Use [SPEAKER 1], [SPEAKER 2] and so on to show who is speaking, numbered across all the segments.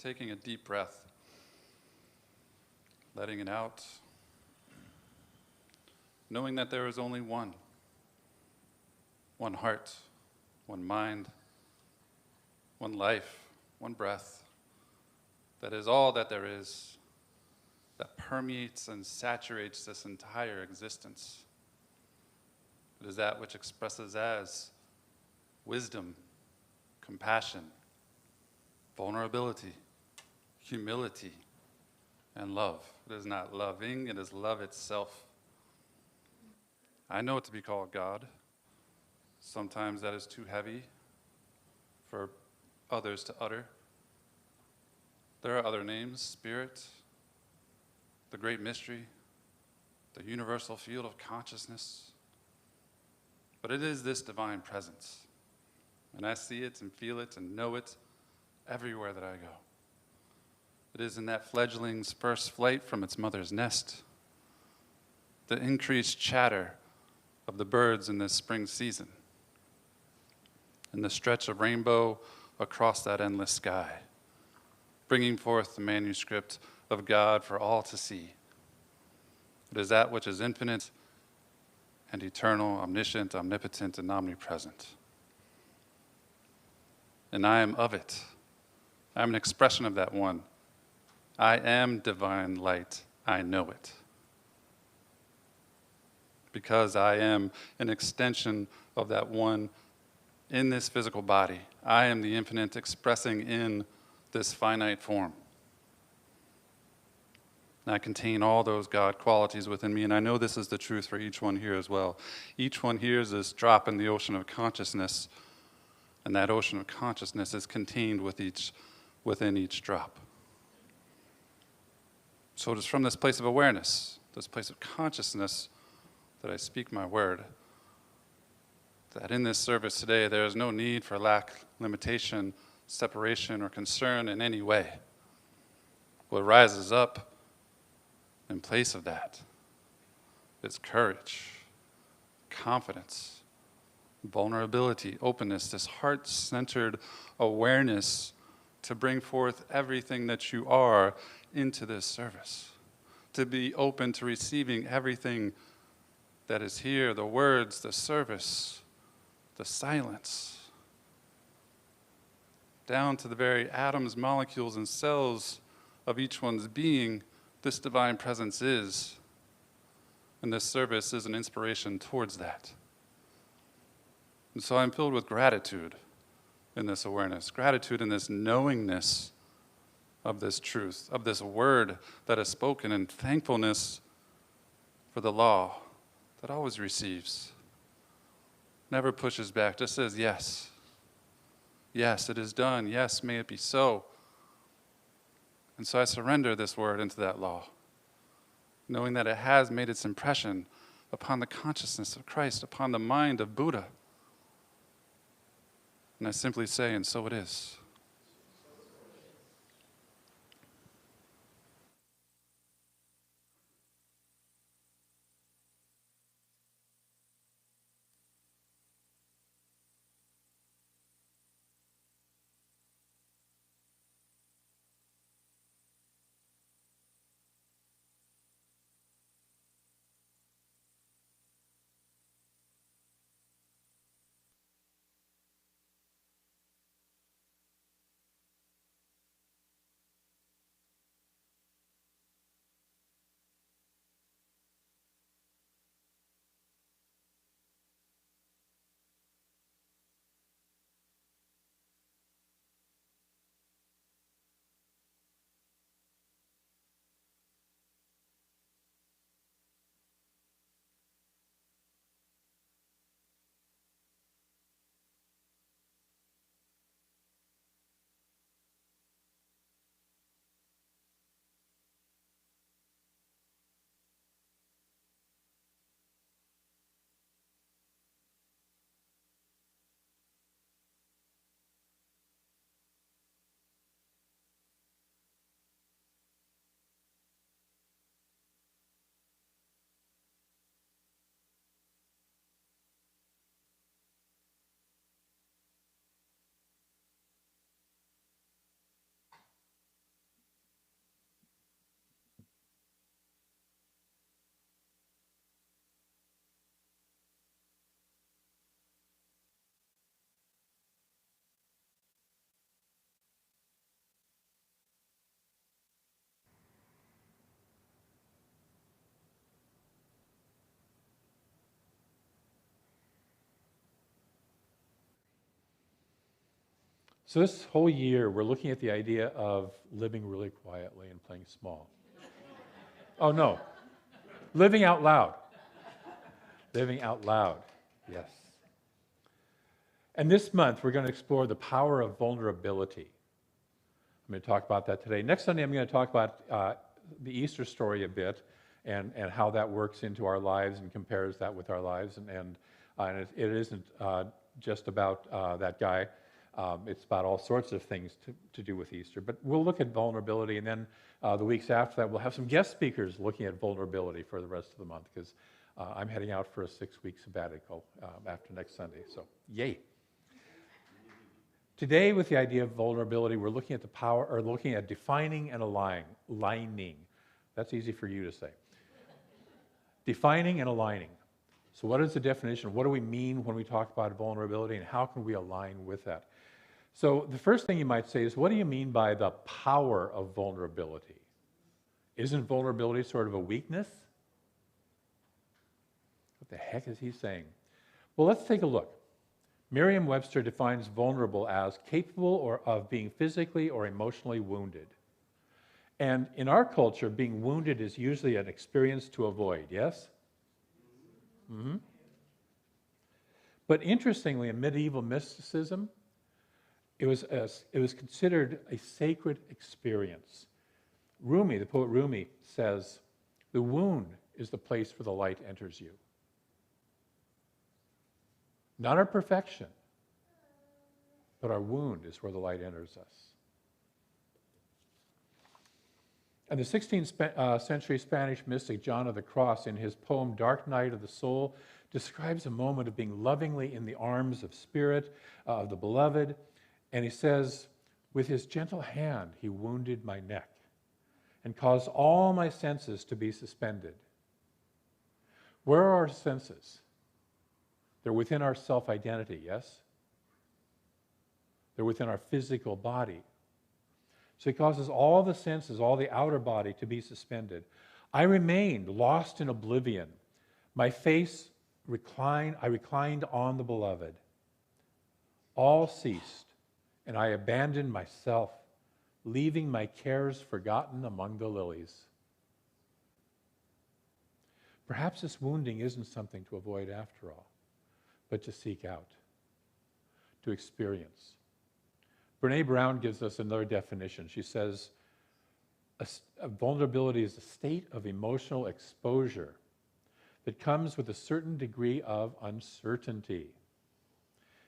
[SPEAKER 1] taking a deep breath, letting it out, knowing that there is only one heart, one mind, one life, one breath, that is all that there is, that permeates and saturates this entire existence. It is that which expresses as wisdom, compassion, vulnerability, humility, and love. It is not loving, it is love itself. I know it to be called God. Sometimes that is too heavy for others to utter. There are other names: Spirit, the great mystery, the universal field of consciousness. But it is this divine presence, and I see it and feel it and know it everywhere that I go. It is in that fledgling's first flight from its mother's nest, the increased chatter of the birds in this spring season, and the stretch of rainbow across that endless sky, bringing forth the manuscript of God for all to see. It is that which is infinite and eternal, omniscient, omnipotent, and omnipresent. And I am of it. I am an expression of that one. I am divine light. I know it. Because I am an extension of that one in this physical body. I am the infinite expressing in this finite form. And I contain all those God qualities within me, and I know this is the truth for each one here as well. Each one here is this drop in the ocean of consciousness, and that ocean of consciousness is contained within each drop. So it is from this place of awareness, this place of consciousness, that I speak my word, that in this service today there is no need for lack, limitation, separation, or concern in any way. What rises up in place of that is courage, confidence, vulnerability, openness, this heart-centered awareness to bring forth everything that you are into this service, to be open to receiving everything that is here, the words, the service, the silence, down to the very atoms, molecules, and cells of each one's being. This divine presence is, and this service is an inspiration towards that. And so I'm filled with gratitude in this awareness, gratitude in this knowingness of this truth, of this word that is spoken, and thankfulness for the law that always receives, never pushes back, just says yes. Yes, it is done. Yes, may it be so. And so I surrender this word into that law, knowing that it has made its impression upon the consciousness of Christ, upon the mind of Buddha. And I simply say, and so it is.
[SPEAKER 2] So this whole year, we're looking at the idea of living really quietly and playing small. Oh, no. Living out loud. Living out loud, yes. And this month, we're going to explore the power of vulnerability. I'm going to talk about that today. Next Sunday, I'm going to talk about the Easter story a bit and how that works into our lives and compares that with our lives. And it isn't just about that guy. It's about all sorts of things to do with Easter. But we'll look at vulnerability, and then the weeks after that, we'll have some guest speakers looking at vulnerability for the rest of the month, because I'm heading out for a 6-week sabbatical after next Sunday. So, yay. Today, with the idea of vulnerability, we're looking at the power, or looking at defining and aligning. That's easy for you to say. Defining and aligning. So what is the definition? What do we mean when we talk about vulnerability, and how can we align with that? So the first thing you might say is, what do you mean by the power of vulnerability? Isn't vulnerability sort of a weakness? What the heck is he saying? Well, let's take a look. Merriam-Webster defines vulnerable as capable of being physically or emotionally wounded. And in our culture, being wounded is usually an experience to avoid, yes? Mm-hmm. But interestingly, in medieval mysticism, it was considered a sacred experience. Rumi, the poet Rumi, says, "The wound is the place where the light enters you." Not our perfection, but our wound is where the light enters us. And the 16th century Spanish mystic John of the Cross, in his poem Dark Night of the Soul, describes a moment of being lovingly in the arms of spirit, of the beloved. And he says, "With his gentle hand he wounded my neck and caused all my senses to be suspended." Where are our senses? They're within our self-identity, yes? They're within our physical body. So he causes all the senses, all the outer body, to be suspended. I remained lost in oblivion. My face I reclined on the beloved. All ceased, and I abandoned myself, leaving my cares forgotten among the lilies. Perhaps this wounding isn't something to avoid after all, but to seek out, to experience. Brene Brown gives us another definition. She says, a vulnerability is a state of emotional exposure that comes with a certain degree of uncertainty.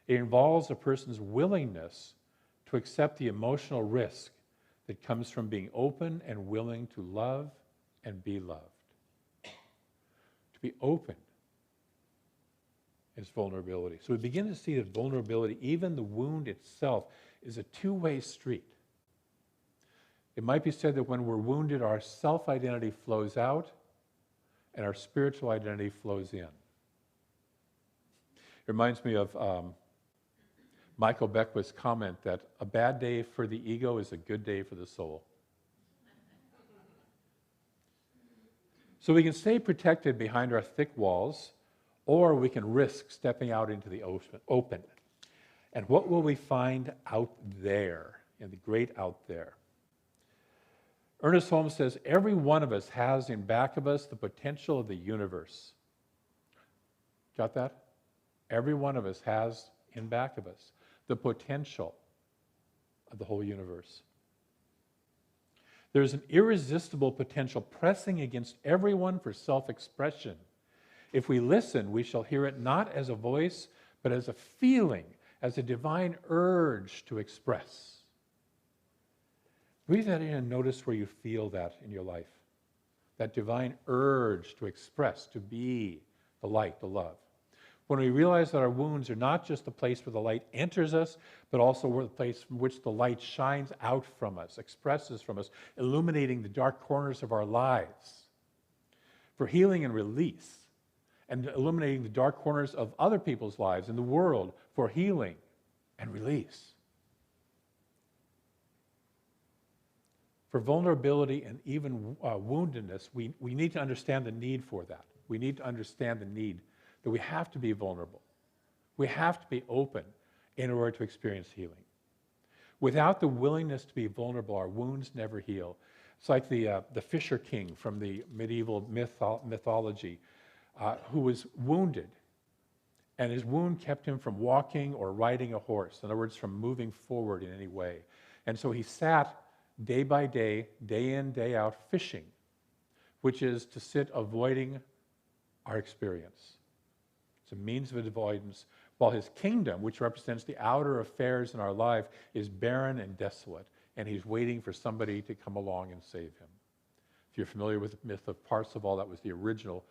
[SPEAKER 2] It involves a person's willingness to accept the emotional risk that comes from being open and willing to love and be loved. To be open is vulnerability. So we begin to see that vulnerability, even the wound itself, is a two-way street. It might be said that when we're wounded, our self-identity flows out and our spiritual identity flows in. It reminds me of Michael Beckwith's comment that a bad day for the ego is a good day for the soul. So we can stay protected behind our thick walls, or we can risk stepping out into the open. And what will we find out there, in the great out there? Ernest Holmes says, every one of us has in back of us the potential of the universe. Got that? Every one of us has in back of us the potential of the whole universe. There's an irresistible potential pressing against everyone for self-expression. If we listen, we shall hear it not as a voice, but as a feeling, as a divine urge to express. Breathe that in and notice where you feel that in your life. That divine urge to express, to be the light, the love. When we realize that our wounds are not just the place where the light enters us, but also the place from which the light shines out from us, expresses from us, illuminating the dark corners of our lives for healing and release, and illuminating the dark corners of other people's lives in the world for healing and release. For vulnerability and even woundedness, we need to understand the need for that. We need to understand the need that we have to be vulnerable. We have to be open in order to experience healing. Without the willingness to be vulnerable, our wounds never heal. It's like the Fisher King from the medieval mythology, who was wounded, and his wound kept him from walking or riding a horse. In other words, from moving forward in any way. And so he sat day by day in, day out, fishing, which is to sit avoiding our experience. It's a means of avoidance, while his kingdom, which represents the outer affairs in our life, is barren and desolate, and he's waiting for somebody to come along and save him. If you're familiar with the myth of Parzival, that was the original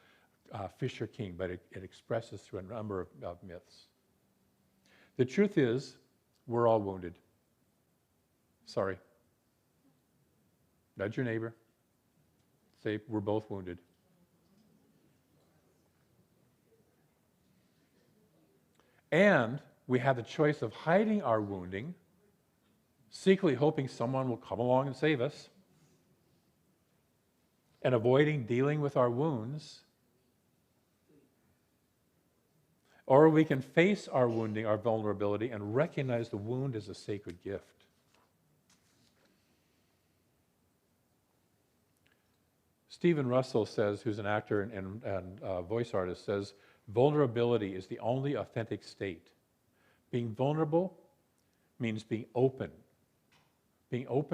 [SPEAKER 2] Fisher King, but it expresses through a number of myths. The truth is, we're all wounded. Sorry. Nudge your neighbor. Say, we're both wounded. And we have the choice of hiding our wounding, secretly hoping someone will come along and save us, and avoiding dealing with our wounds. Or we can face our wounding, our vulnerability, and recognize the wound as a sacred gift. Stephen Russell says, who's an actor and voice artist, says, vulnerability is the only authentic state. Being vulnerable means being open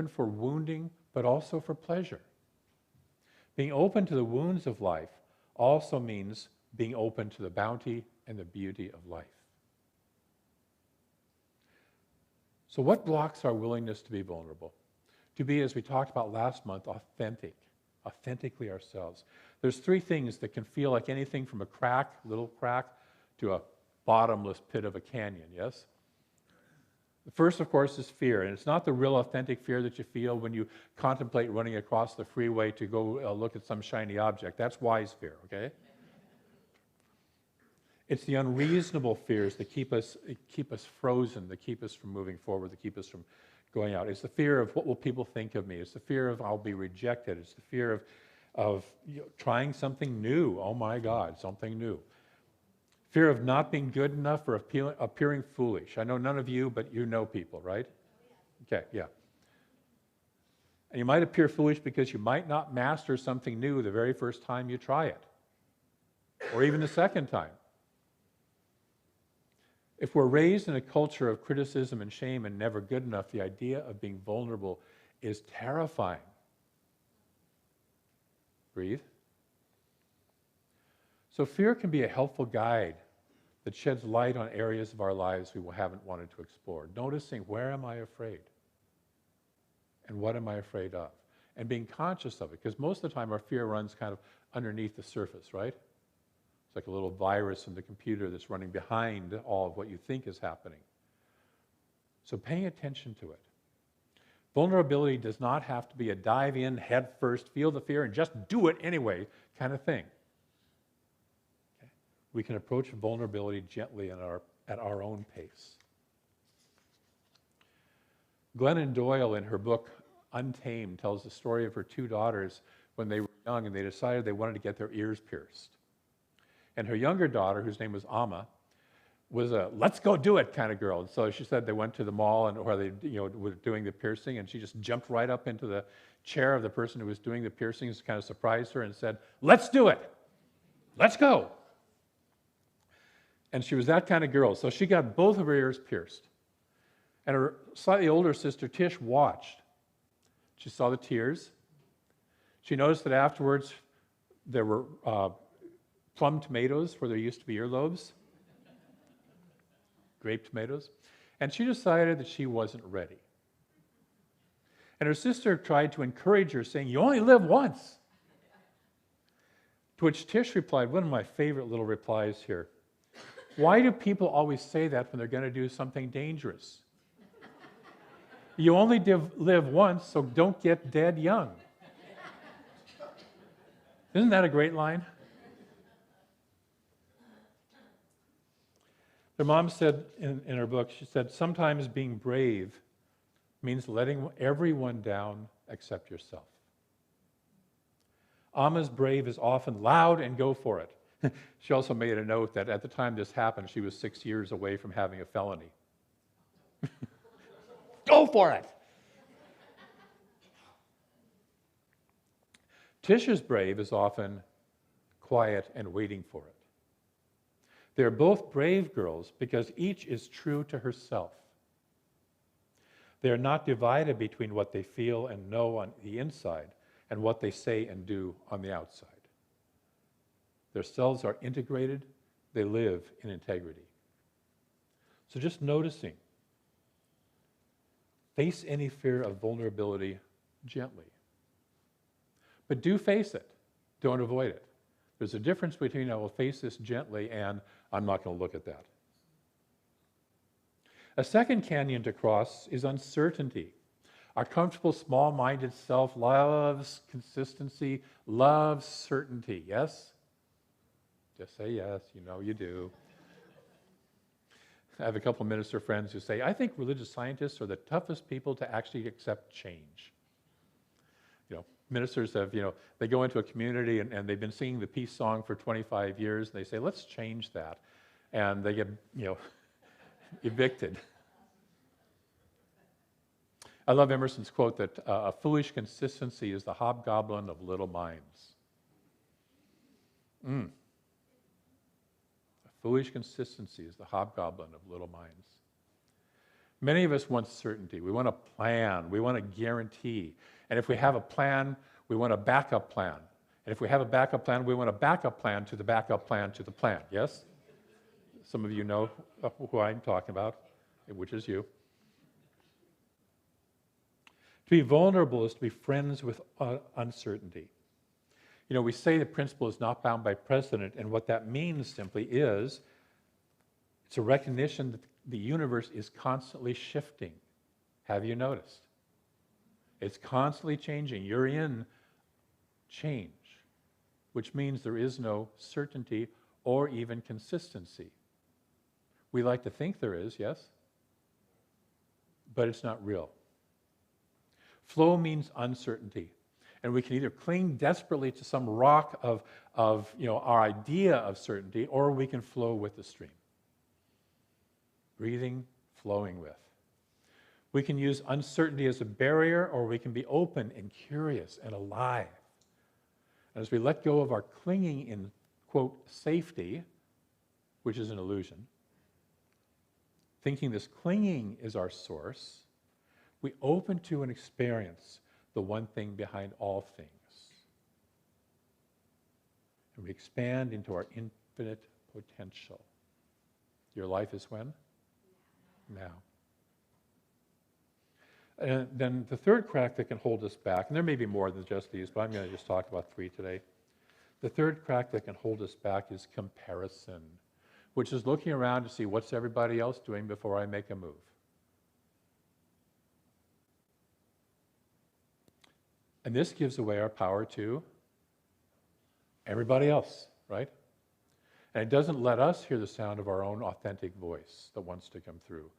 [SPEAKER 2] for wounding, but also for pleasure. Being open to the wounds of life also means being open to the bounty and the beauty of life. So what blocks our willingness to be vulnerable? To be, as we talked about last month, authentically ourselves. There's three things that can feel like anything from a crack, little crack, to a bottomless pit of a canyon, yes? The first, of course, is fear, and it's not the real authentic fear that you feel when you contemplate running across the freeway to go look at some shiny object. That's wise fear, okay? It's the unreasonable fears that keep us frozen, that keep us from moving forward, that keep us from going out. It's the fear of what will people think of me. It's the fear of I'll be rejected. It's the fear of trying something new. Oh my God, something new. Fear of not being good enough or appearing foolish. I know none of you, but you know people, right? Okay, yeah. And you might appear foolish because you might not master something new the very first time you try it, or even the second time. If we're raised in a culture of criticism and shame and never good enough, the idea of being vulnerable is terrifying. Breathe. So fear can be a helpful guide that sheds light on areas of our lives we haven't wanted to explore. Noticing, where am I afraid? And what am I afraid of? And being conscious of it, because most of the time our fear runs kind of underneath the surface, right? It's like a little virus in the computer that's running behind all of what you think is happening. So paying attention to it. Vulnerability does not have to be a dive in, head first, feel the fear, and just do it anyway kind of thing. Okay? We can approach vulnerability gently at our own pace. Glennon Doyle, in her book Untamed, tells the story of her two daughters when they were young and they decided they wanted to get their ears pierced. And her younger daughter, whose name was Amma, was a let's go do it kind of girl. And so she said they went to the mall and where they were doing the piercing, and she just jumped right up into the chair of the person who was doing the piercings, kind of surprised her and said, let's do it. Let's go. And she was that kind of girl. So she got both of her ears pierced. And her slightly older sister, Tish, watched. She saw the tears. She noticed that afterwards there were plum tomatoes where there used to be earlobes, grape tomatoes, and she decided that she wasn't ready. And her sister tried to encourage her, saying, you only live once. To which Tish replied, one of my favorite little replies here, why do people always say that when they're going to do something dangerous? You only live once, so don't get dead young. Isn't that a great line? Their mom said in her book, she said, sometimes being brave means letting everyone down except yourself. Amma's brave is often loud and go for it. She also made a note that at the time this happened, she was 6 years away from having a felony. go for it. Tisha's brave is often quiet and waiting for it. They're both brave girls because each is true to herself. They are not divided between what they feel and know on the inside and what they say and do on the outside. Their selves are integrated. They live in integrity. So just noticing. Face any fear of vulnerability gently. But do face it. Don't avoid it. There's a difference between I will face this gently and I'm not going to look at that. A second canyon to cross is uncertainty. Our comfortable, small-minded self loves consistency, loves certainty. Yes? Just say yes. You know you do. I have a couple of minister friends who say, I think religious scientists are the toughest people to actually accept change. Ministers have, they go into a community and they've been singing the peace song for 25 years, and they say, let's change that. And they get, evicted. I love Emerson's quote that a foolish consistency is the hobgoblin of little minds. A foolish consistency is the hobgoblin of little minds. Many of us want certainty. We want a plan. We want a guarantee. And if we have a plan, we want a backup plan. And if we have a backup plan, we want a backup plan to the backup plan to the plan. Yes? Some of you know who I'm talking about, which is you. To be vulnerable is to be friends with uncertainty. We say the principle is not bound by precedent, and what that means simply is it's a recognition that the universe is constantly shifting. Have you noticed? It's constantly changing. You're in change, which means there is no certainty or even consistency. We like to think there is, yes? But it's not real. Flow means uncertainty. And we can either cling desperately to some rock of our idea of certainty, or we can flow with the stream. Breathing, flowing with. We can use uncertainty as a barrier, or we can be open and curious and alive. And as we let go of our clinging in, quote, safety, which is an illusion, thinking this clinging is our source, we open to and experience the one thing behind all things. And we expand into our infinite potential. Your life is when? Now. And then the third crack that can hold us back, and there may be more than just these, but I'm going to just talk about 3 today. The third crack that can hold us back is comparison, which is looking around to see what's everybody else doing before I make a move. And this gives away our power to everybody else, right? And it doesn't let us hear the sound of our own authentic voice that wants to come through.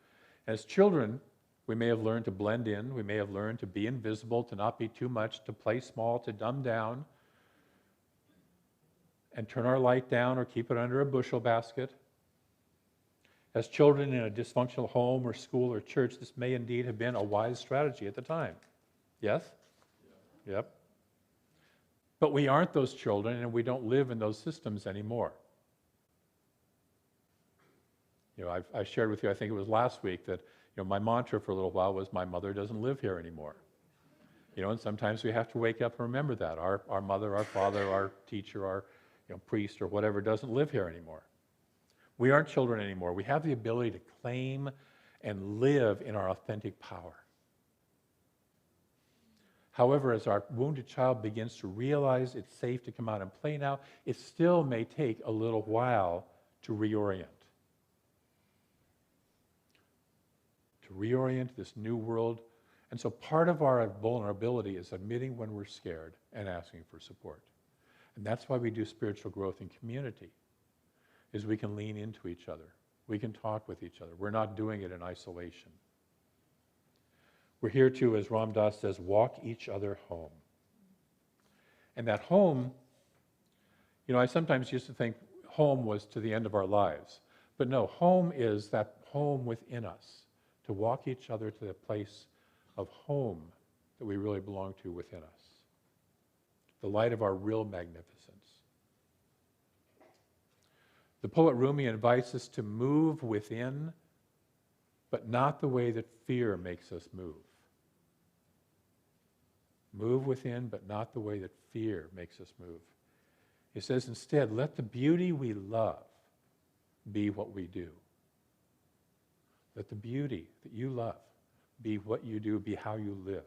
[SPEAKER 2] As children, we may have learned to blend in. We may have learned to be invisible, to not be too much, to play small, to dumb down, and turn our light down or keep it under a bushel basket. As children in a dysfunctional home or school or church, this may indeed have been a wise strategy at the time. Yes? Yep. But we aren't those children, and we don't live in those systems anymore. I shared with you, I think it was last week, that my mantra for a little while was, my mother doesn't live here anymore. And sometimes we have to wake up and remember that. Our mother, our father, our teacher, our priest, or whatever doesn't live here anymore. We aren't children anymore. We have the ability to claim and live in our authentic power. However, as our wounded child begins to realize it's safe to come out and play now, it still may take a little while to reorient. To reorient this new world. And so part of our vulnerability is admitting when we're scared and asking for support. And that's why we do spiritual growth in community, is we can lean into each other. We can talk with each other. We're not doing it in isolation. We're here to, as Ram Dass says, walk each other home. And that home, I sometimes used to think home was to the end of our lives. But no, home is that home within us, to walk each other to the place of home that we really belong to within us, the light of our real magnificence. The poet Rumi invites us to move within, but not the way that fear makes us move. Move within, but not the way that fear makes us move. He says instead, let the beauty we love be what we do. Let the beauty that you love be what you do, be how you live.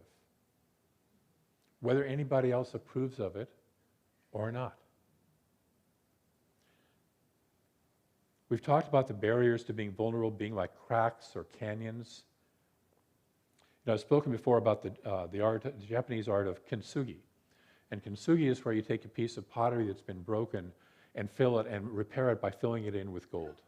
[SPEAKER 2] Whether anybody else approves of it or not. We've talked about the barriers to being vulnerable being like cracks or canyons. I've spoken before about the Japanese art of kintsugi. And kintsugi is where you take a piece of pottery that's been broken and fill it and repair it by filling it in with gold.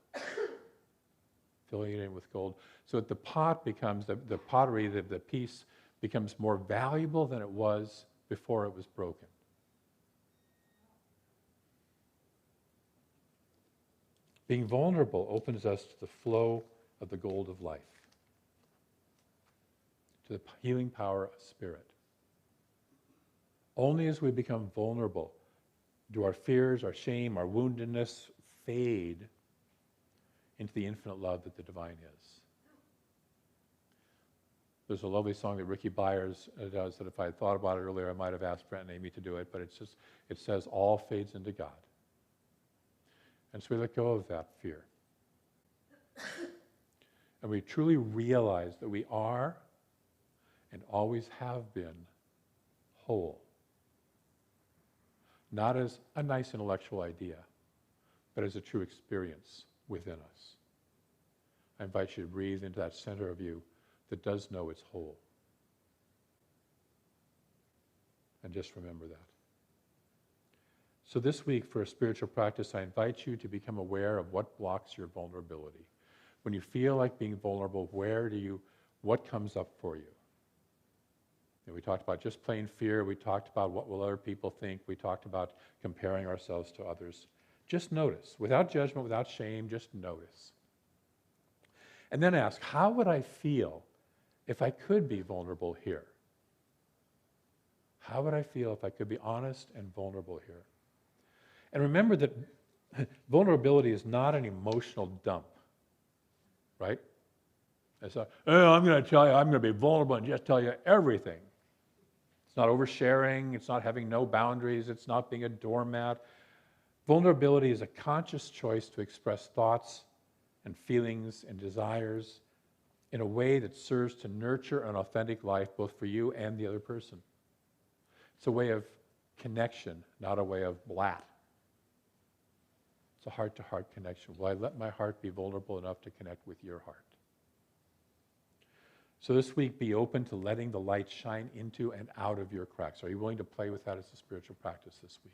[SPEAKER 2] Filling it in with gold. So that the pot becomes, the pottery, the piece becomes more valuable than it was before it was broken. Being vulnerable opens us to the flow of the gold of life, to the healing power of spirit. Only as we become vulnerable do our fears, our shame, our woundedness fade into the infinite love that the divine is. There's a lovely song that Ricky Byers does that if I had thought about it earlier, I might have asked Brent and Amy to do it, but it says, all fades into God. And so we let go of that fear. And we truly realize that we are and always have been whole. Not as a nice intellectual idea, but as a true experience within us. I invite you to breathe into that center of you that does know it's whole. And just remember that. So this week, for a spiritual practice, I invite you to become aware of what blocks your vulnerability. When you feel like being vulnerable, what comes up for you? And we talked about just plain fear. We talked about what will other people think. We talked about comparing ourselves to others. Just notice, without judgment, without shame, just notice. And then ask, how would I feel if I could be vulnerable here? How would I feel if I could be honest and vulnerable here? And remember that vulnerability is not an emotional dump, right? It's not, oh, I'm going to tell you, I'm going to be vulnerable and just tell you everything. It's not oversharing, it's not having no boundaries, it's not being a doormat. Vulnerability is a conscious choice to express thoughts and feelings and desires in a way that serves to nurture an authentic life both for you and the other person. It's a way of connection, not a way of blat. It's a heart-to-heart connection. Will I let my heart be vulnerable enough to connect with your heart? So this week, be open to letting the light shine into and out of your cracks. Are you willing to play with that as a spiritual practice this week?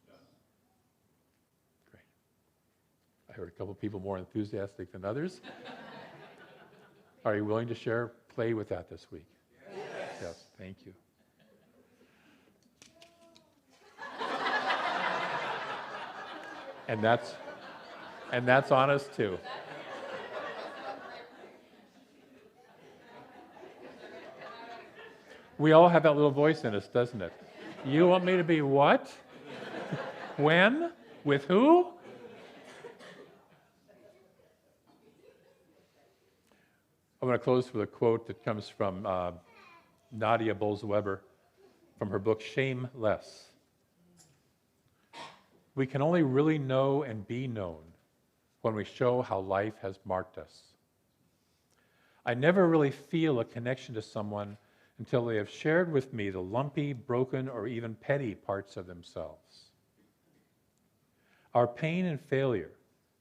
[SPEAKER 2] Yes. Great. I heard a couple people more enthusiastic than others. Are you willing to play with that this week? Yes. Yes, thank you. And that's honest too. We all have that little voice in us, doesn't it? You want me to be what? When? With who? I'm going to close with a quote that comes from Nadia Bolz-Weber from her book, Shameless. We can only really know and be known when we show how life has marked us. I never really feel a connection to someone until they have shared with me the lumpy, broken, or even petty parts of themselves. Our pain and failure,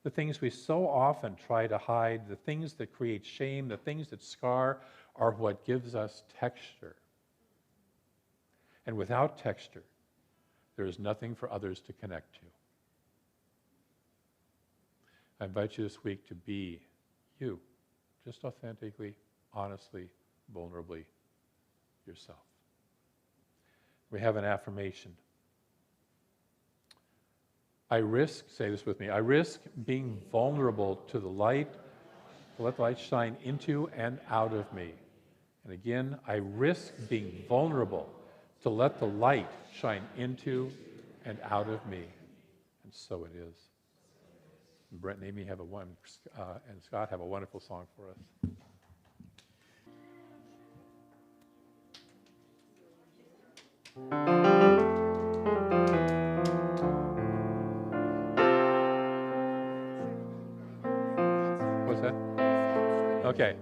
[SPEAKER 2] the things we so often try to hide, the things that create shame, the things that scar, are what gives us texture. And without texture, there is nothing for others to connect to. I invite you this week to be you, just authentically, honestly, vulnerably yourself. We have an affirmation. I risk, say this with me, I risk being vulnerable to the light to let the light shine into and out of me. And again, I risk being vulnerable to let the light shine into and out of me. And so it is. And Brent and Amy have and Scott have a wonderful song for us. What's that? Okay.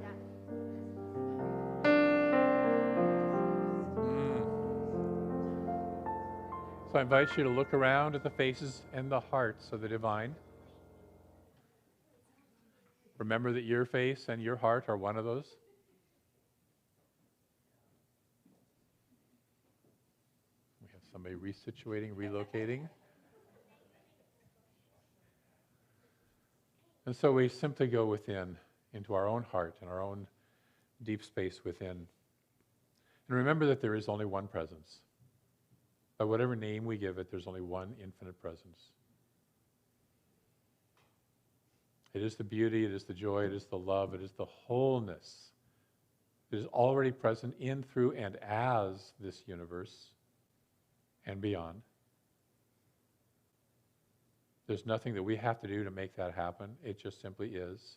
[SPEAKER 2] So I invite you to look around at the faces and the hearts of the divine. Remember that your face and your heart are one of those. We have somebody resituating, relocating. And so we simply go within, into our own heart and our own deep space within. And remember that there is only one presence. By whatever name we give it, there's only one infinite presence. It is the beauty, it is the joy, it is the love, it is the wholeness. It is already present in, through, and as this universe and beyond. There's nothing that we have to do to make that happen. It just simply is.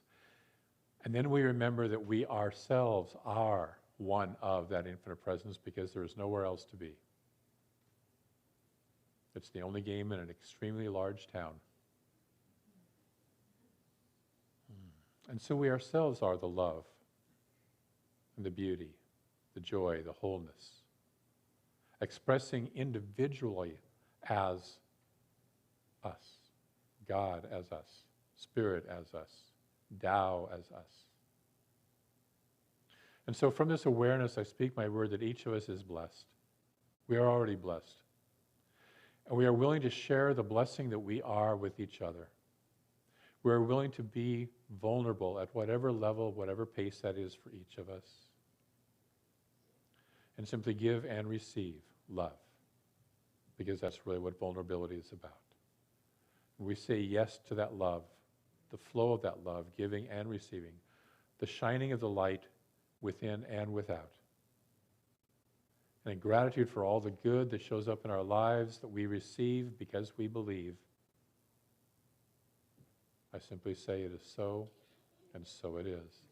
[SPEAKER 2] And then we remember that we ourselves are one of that infinite presence because there is nowhere else to be. It's the only game in an extremely large town. And so we ourselves are the love and the beauty, the joy, the wholeness, expressing individually as us, God as us, Spirit as us, Tao as us. And so from this awareness, I speak my word that each of us is blessed. We are already blessed. And we are willing to share the blessing that we are with each other. We are willing to be vulnerable at whatever level, whatever pace that is for each of us. And simply give and receive love. Because that's really what vulnerability is about. We say yes to that love, the flow of that love, giving and receiving, the shining of the light within and without. And in gratitude for all the good that shows up in our lives that we receive because we believe, I simply say it is so, and so it is.